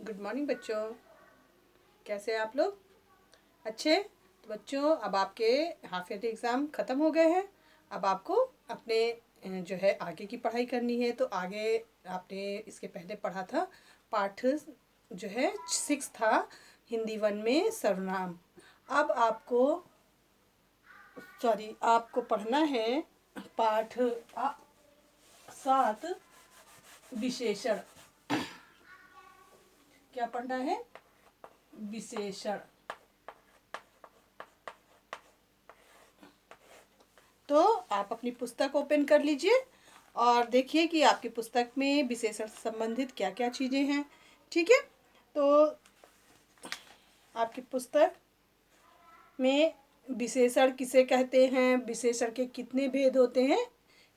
Good morning बच्चों। कैसे हैं आप लोग? अच्छे। तो बच्चों, अब आपके हाफ ईयरली एग्ज़ाम ख़त्म हो गए हैं। अब आपको अपने जो है आगे की पढ़ाई करनी है। तो आगे आपने इसके पहले पढ़ा था पाठ जो है 6 था, हिंदी 1 में सर्वनाम। अब आपको पढ़ना है पाठ 7 विशेषण। क्या पढ़ना है? विशेषण। तो आप अपनी पुस्तक ओपन कर लीजिए और देखिए कि आपकी पुस्तक में विशेषण से संबंधित क्या क्या चीज़ें हैं। ठीक है, तो आपकी पुस्तक में विशेषण किसे कहते हैं, विशेषण के कितने भेद होते हैं,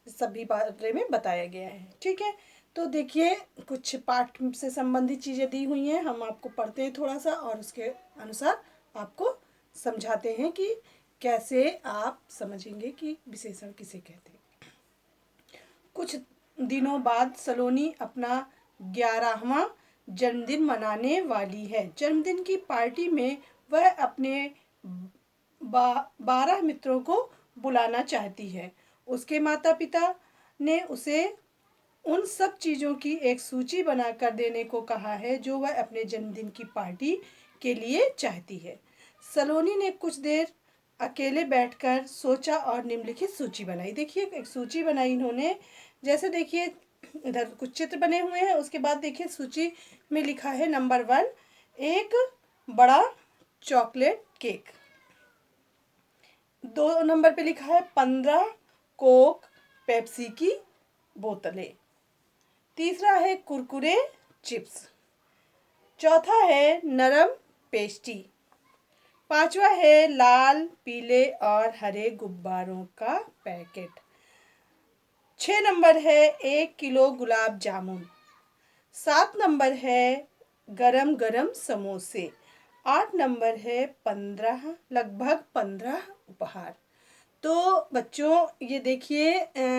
सभी बारे में बताया गया है। ठीक है, तो देखिए कुछ पाठ से संबंधित चीज़ें दी हुई हैं, हम आपको पढ़ते हैं थोड़ा सा और उसके अनुसार आपको समझाते हैं कि कैसे आप समझेंगे कि विशेषण किसे कहते हैं। कुछ दिनों बाद सलोनी अपना 11वां जन्मदिन मनाने वाली है। जन्मदिन की पार्टी में वह अपने 12 मित्रों को बुलाना चाहती है। उसके माता पिता ने उसे उन सब चीज़ों की एक सूची बनाकर देने को कहा है जो वह अपने जन्मदिन की पार्टी के लिए चाहती है। सलोनी ने कुछ देर अकेले बैठकर सोचा और निम्नलिखित सूची बनाई। देखिए एक सूची बनाई इन्होंने। जैसे देखिए इधर कुछ चित्र बने हुए हैं, उसके बाद देखिए सूची में लिखा है नंबर 1 एक बड़ा चॉकलेट केक। 2 नंबर पे लिखा है 15 कोक पेप्सी की बोतलें। तीसरा है कुरकुरे चिप्स। चौथा है नरम पेस्ट्री। 5वां है लाल पीले और हरे गुब्बारों का पैकेट। 6 नंबर है 1 किलो गुलाब जामुन। 7 नंबर है गरम गरम समोसे। 8 नंबर है लगभग 15 उपहार। तो बच्चों ये देखिए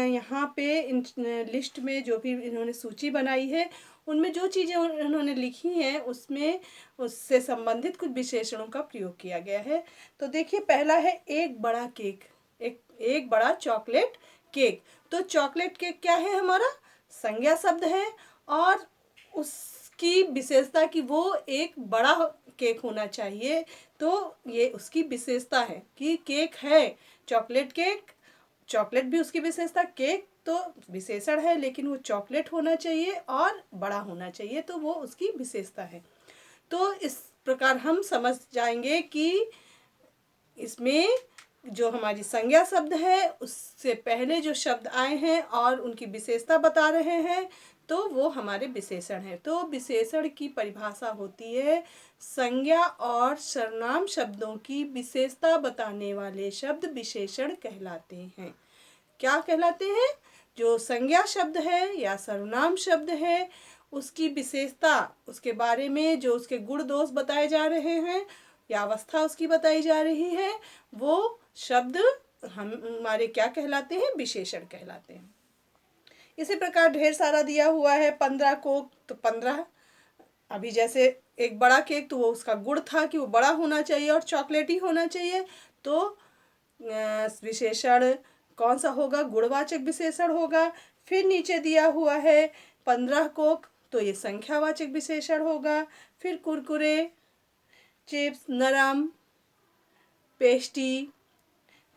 यहाँ पे इन लिस्ट में जो भी इन्होंने सूची बनाई है उनमें जो चीज़ें उन्होंने लिखी हैं उसमें उससे संबंधित कुछ विशेषणों का प्रयोग किया गया है। तो देखिए पहला है एक बड़ा केक, एक बड़ा चॉकलेट केक। तो चॉकलेट केक क्या है? हमारा संज्ञा शब्द है और उसकी विशेषता कि वो एक बड़ा केक होना चाहिए। तो ये उसकी विशेषता है कि केक है, चॉकलेट केक, चॉकलेट भी उसकी विशेषता, केक तो विशेषण है लेकिन वो चॉकलेट होना चाहिए और बड़ा होना चाहिए, तो वो उसकी विशेषता है। तो इस प्रकार हम समझ जाएंगे कि इसमें जो हमारी संज्ञा शब्द है उससे पहले जो शब्द आए हैं और उनकी विशेषता बता रहे हैं तो वो हमारे विशेषण हैं। तो विशेषण की परिभाषा होती है संज्ञा और सर्वनाम शब्दों की विशेषता बताने वाले शब्द विशेषण कहलाते हैं। क्या कहलाते हैं? जो संज्ञा शब्द है या सर्वनाम शब्द है उसकी विशेषता, उसके बारे में जो उसके गुण दोष बताए जा रहे हैं या अवस्था उसकी बताई जा रही है, वो शब्द हमारे क्या कहलाते हैं? विशेषण कहलाते हैं। इसी प्रकार ढेर सारा दिया हुआ है 15 कोक, तो 15 अभी जैसे एक बड़ा केक तो वो उसका गुण था कि वो बड़ा होना चाहिए और चॉकलेटी होना चाहिए। तो विशेषण कौन सा होगा? गुणवाचक विशेषण होगा। फिर नीचे दिया हुआ है 15 कोक, तो ये संख्यावाचक विशेषण होगा। फिर कुरकुरे चिप्स, नरम पेस्ट्री,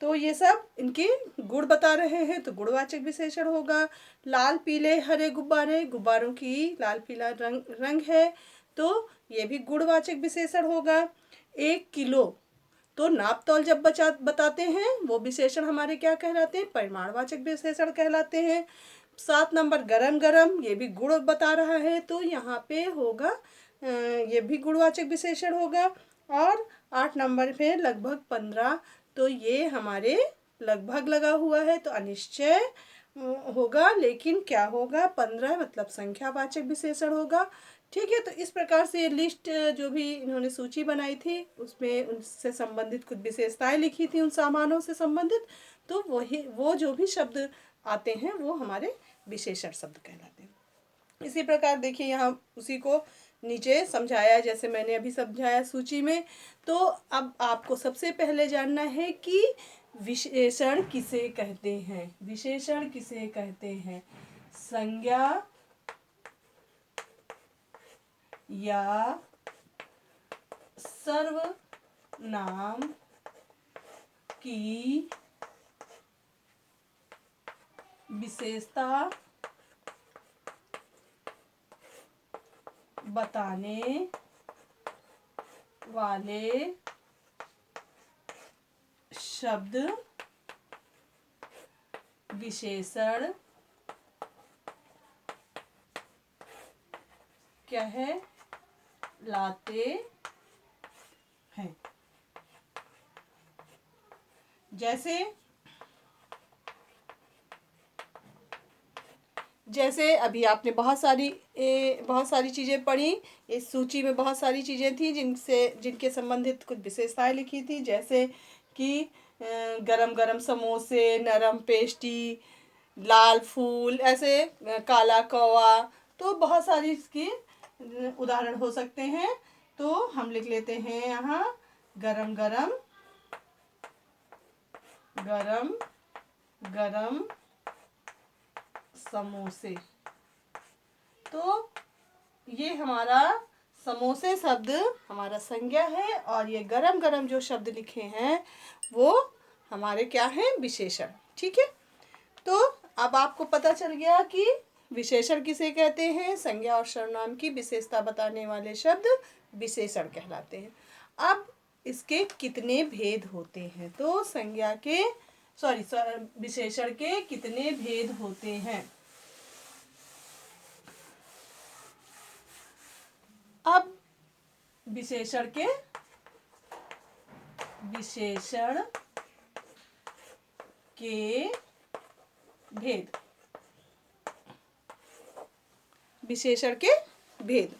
तो ये सब इनके गुण बता रहे हैं तो गुणवाचक विशेषण होगा। लाल पीले हरे गुब्बारे, गुब्बारों की लाल पीला रंग है तो ये भी गुणवाचक विशेषण होगा। 1 किलो, तो नाप तौल जब बताते हैं वो विशेषण हमारे क्या कहलाते हैं? परिमाणवाचक विशेषण कहलाते हैं। 7 नंबर गरम गरम, ये भी गुण बता रहा है तो यहाँ पे होगा ये भी गुणवाचक विशेषण होगा। और 8 नंबर पे लगभग 15, तो ये हमारे लगभग लगा हुआ है तो अनिश्चय होगा, लेकिन क्या होगा? 15 मतलब संख्यावाचक विशेषण होगा। ठीक है, तो इस प्रकार से लिस्ट जो भी इन्होंने सूची बनाई थी उसमें उनसे संबंधित कुछ विशेषताएं लिखी थी उन सामानों से संबंधित, तो वो जो भी शब्द आते हैं वो हमारे विशेषण शब्द कहलाते हैं। इसी प्रकार देखिए यहाँ उसी को नीचे समझाया, जैसे मैंने अभी समझाया सूची में। तो अब आपको सबसे पहले जानना है कि विशेषण किसे कहते हैं। विशेषण किसे कहते हैं? संज्ञा या सर्वनाम की विशेषता बताने वाले शब्द विशेषण कहलाते हैं। जैसे अभी आपने बहुत सारी चीज़ें पढ़ी। इस सूची में बहुत सारी चीज़ें थी जिनके संबंधित कुछ विशेषताएं लिखी थी, जैसे कि गरम गरम समोसे, नरम पेस्ट्री, लाल फूल, ऐसे काला कौवा। तो बहुत सारी इसकी उदाहरण हो सकते हैं। तो हम लिख लेते हैं यहाँ गरम गरम समोसे। तो ये हमारा समोसे शब्द हमारा संज्ञा है, और ये गरम गरम जो शब्द लिखे हैं वो हमारे क्या हैं? विशेषण। ठीक है, तो अब आपको पता चल गया कि विशेषण किसे कहते हैं। संज्ञा और सर्वनाम की विशेषता बताने वाले शब्द विशेषण कहलाते हैं। अब इसके कितने भेद होते हैं? तो विशेषण के कितने भेद होते हैं? अब विशेषण के भेद। विशेषण के भेद।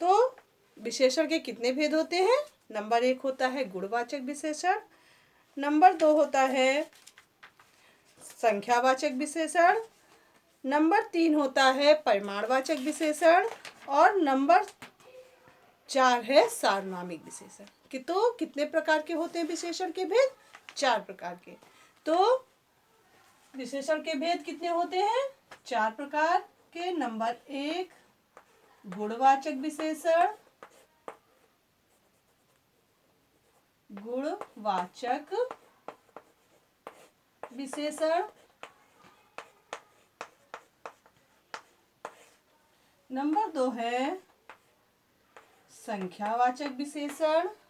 तो विशेषण के कितने भेद होते हैं? नंबर 1 होता है गुणवाचक विशेषण, नंबर 2 होता है संख्यावाचक विशेषण, नंबर 3 होता है परिमाणवाचक विशेषण, और नंबर 4 है सार्वनामिक विशेषण। तो कितने प्रकार के होते हैं विशेषण के भेद? 4 प्रकार के। तो विशेषण के भेद कितने होते हैं? 4 प्रकार के। नंबर 1 गुणवाचक विशेषण। नंबर 2 है संख्यावाचक विशेषण। और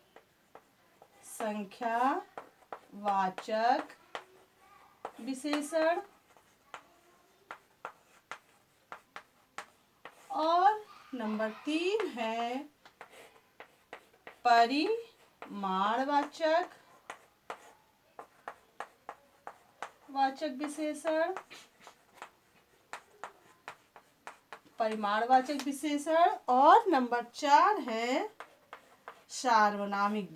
नंबर 3 है परिमाणवाचक विशेषण। और नंबर 4 है सार्वनामिक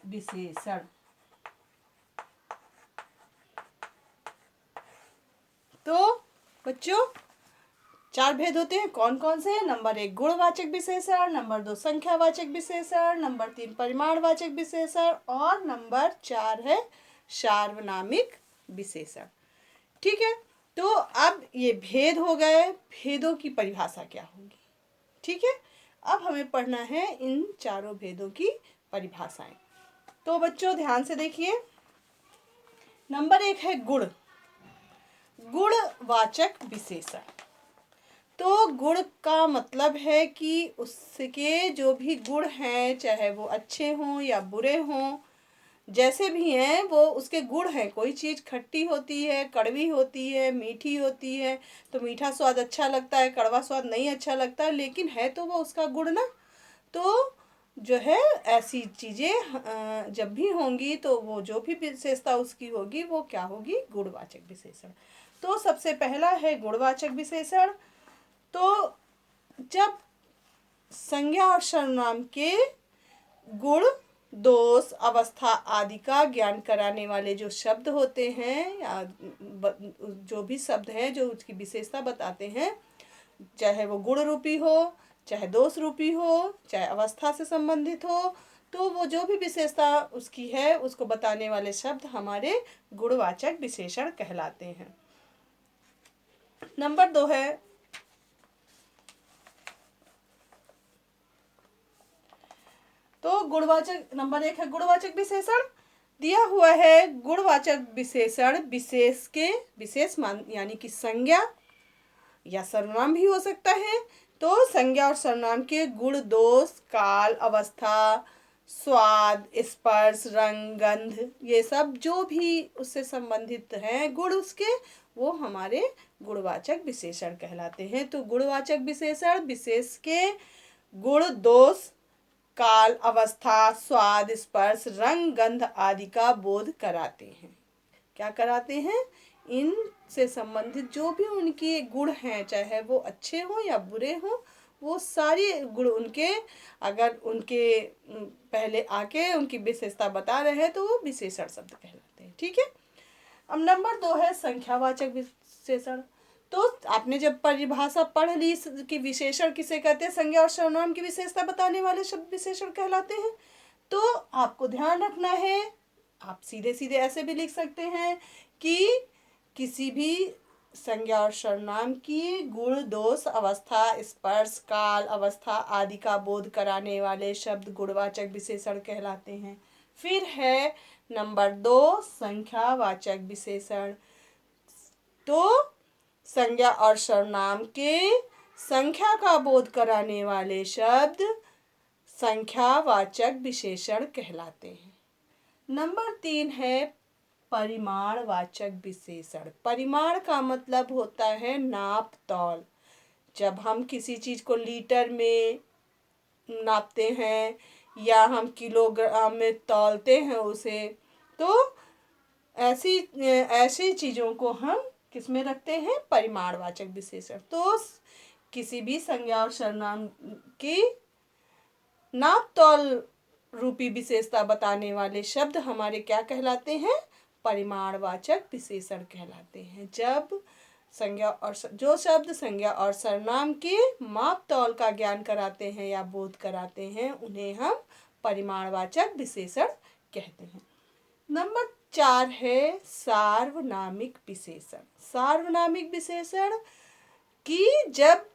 विशेषण। तो बच्चों 4 भेद होते हैं। कौन कौन से? नंबर 1 गुणवाचक विशेषण, नंबर 2 संख्यावाचक विशेषण, नंबर 3 परिमाणवाचक विशेषण, और नंबर 4 है सार्वनामिक विशेषण। ठीक है, तो अब ये भेद हो गए। भेदों की परिभाषा क्या होगी? ठीक है, अब हमें पढ़ना है इन चारों भेदों की परिभाषाएं। तो बच्चों ध्यान से देखिए। नंबर 1 है गुणवाचक विशेषण। तो गुण का मतलब है कि उसके जो भी गुण हैं, चाहे वो अच्छे हों या बुरे हों, जैसे भी हैं वो उसके गुण हैं। कोई चीज़ खट्टी होती है, कड़वी होती है, मीठी होती है, तो मीठा स्वाद अच्छा लगता है, कड़वा स्वाद नहीं अच्छा लगता, लेकिन है तो वो उसका गुण ना। तो जो है ऐसी चीज़ें जब भी होंगी तो वो जो भी विशेषता उसकी होगी वो क्या होगी? गुणवाचक विशेषण। तो सबसे पहला है गुणवाचक विशेषण। तो जब संज्ञा और सर्वनाम के गुण दोष, अवस्था आदि का ज्ञान कराने वाले जो शब्द होते हैं या जो भी शब्द हैं जो उसकी विशेषता बताते हैं, चाहे वो गुण रूपी हो, चाहे दोष रूपी हो, चाहे अवस्था से संबंधित हो, तो वो जो भी विशेषता उसकी है उसको बताने वाले शब्द हमारे गुणवाचक विशेषण कहलाते हैं। नंबर 2 है तो गुणवाचक, नंबर 1 है गुणवाचक विशेषण। दिया हुआ है गुणवाचक विशेषण विशेष के विशेष मान यानी कि संज्ञा या सर्वनाम भी हो सकता है। तो संज्ञा और सर्वनाम के गुण, दोष, काल, अवस्था, स्वाद, स्पर्श, रंग, गंध, ये सब जो भी उससे संबंधित हैं गुण उसके, वो हमारे गुणवाचक विशेषण कहलाते हैं। तो गुणवाचक विशेषण विशेष के गुण, दोष, काल, अवस्था, स्वाद, स्पर्श, रंग, गंध आदि का बोध कराते हैं। क्या कराते हैं? इनसे संबंधित जो भी उनके गुण हैं, चाहे वो अच्छे हों या बुरे हों, वो सारे गुण उनके अगर उनके पहले आके उनकी विशेषता बता रहे हैं तो वो विशेषण शब्द कहलाते हैं। ठीक है। अब नंबर 2 है संख्यावाचक विशेषण। तो आपने जब परिभाषा पढ़ ली कि विशेषण किसे कहते हैं, संज्ञा और सर्वनाम की विशेषता बताने वाले शब्द विशेषण कहलाते हैं। तो आपको ध्यान रखना है, आप सीधे सीधे ऐसे भी लिख सकते हैं कि किसी भी संज्ञा और सर्वनाम की गुण, दोष, अवस्था, स्पर्श, काल, अवस्था आदि का बोध कराने वाले शब्द गुणवाचक विशेषण कहलाते हैं। फिर है नंबर 2 संख्यावाचक विशेषण। तो संज्ञा और सर्वनाम के संख्या का बोध कराने वाले शब्द संख्यावाचक विशेषण कहलाते हैं। नंबर 3 है परिमाणवाचक विशेषण। परिमाण का मतलब होता है नाप तौल। जब हम किसी चीज को लीटर में नापते हैं या हम किलोग्राम में तौलते हैं उसे, तो ऐसी चीजों को हम किस में रखते हैं? परिमाणवाचक विशेषण। तो किसी भी संज्ञा और सर्वनाम की नाप तौल रूपी विशेषता बताने वाले शब्द हमारे क्या कहलाते हैं? परिमाणवाचक विशेषण कहलाते हैं। जब संज्ञा और जो शब्द संज्ञा और सर्वनाम के माप तौल का ज्ञान कराते हैं या बोध कराते हैं उन्हें हम परिमाणवाचक विशेषण कहते हैं। नंबर 4 है सार्वनामिक विशेषण। सार्वनामिक विशेषण कि जब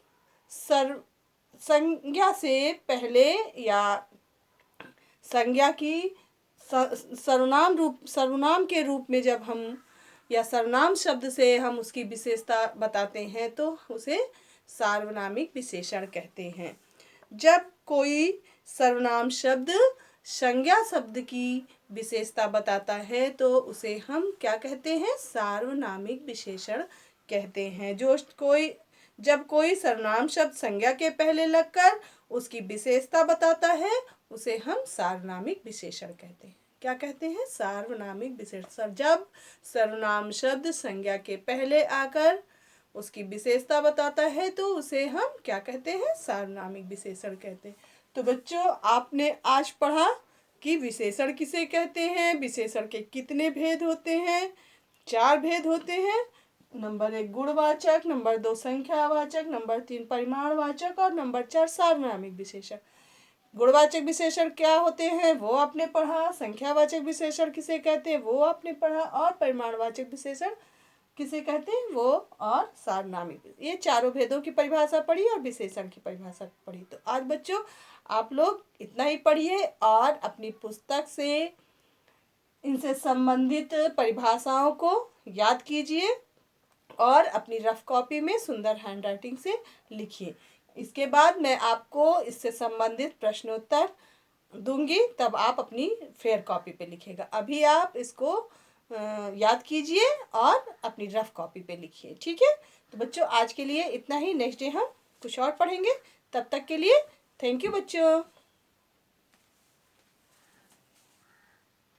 संज्ञा से पहले या संज्ञा की सर्वनाम के रूप में जब हम या सर्वनाम शब्द से हम उसकी विशेषता बताते हैं तो उसे सार्वनामिक विशेषण कहते हैं। जब कोई सर्वनाम शब्द संज्ञा शब्द की विशेषता बताता है तो उसे हम क्या कहते हैं? सार्वनामिक विशेषण कहते हैं। जब कोई सर्वनाम शब्द संज्ञा के पहले लगकर उसकी विशेषता बताता है उसे हम सार्वनामिक विशेषण कहते हैं। क्या कहते हैं? सार्वनामिक विशेषण। जब सर्वनाम शब्द संज्ञा के पहले आकर उसकी विशेषता बताता है तो उसे हम क्या कहते हैं? सार्वनामिक विशेषण कहते हैं। तो बच्चों, आपने आज पढ़ा कि विशेषण किसे कहते हैं, विशेषण के कितने भेद होते हैं। 4 भेद होते हैं। नंबर 1 गुणवाचक, नंबर 2 संख्यावाचक, नंबर 3 परिमाणवाचक और नंबर 4 सार्वनामिक विशेषण। गुणवाचक विशेषण क्या होते हैं वो आपने पढ़ा, संख्यावाचक विशेषण किसे कहते हैं वो आपने पढ़ा, और परिमाणवाचक विशेषण किसे कहते हैं वो, और सार्वनामिक। ये चारों भेदों की परिभाषा पढ़ी और विशेषण की परिभाषा पढ़ी। तो आज बच्चों आप लोग इतना ही पढ़िए और अपनी पुस्तक से इनसे संबंधित परिभाषाओं को याद कीजिए और अपनी रफ कॉपी में सुंदर हैंडराइटिंग से लिखिए। इसके बाद मैं आपको इससे संबंधित प्रश्नोत्तर दूंगी, तब आप अपनी फेयर कॉपी पे लिखिएगा। अभी आप इसको याद कीजिए और अपनी रफ कॉपी पे लिखिए। ठीक है। तो बच्चों आज के लिए इतना ही। नेक्स्ट डे हम कुछ और पढ़ेंगे। तब तक के लिए थैंक यू बच्चों।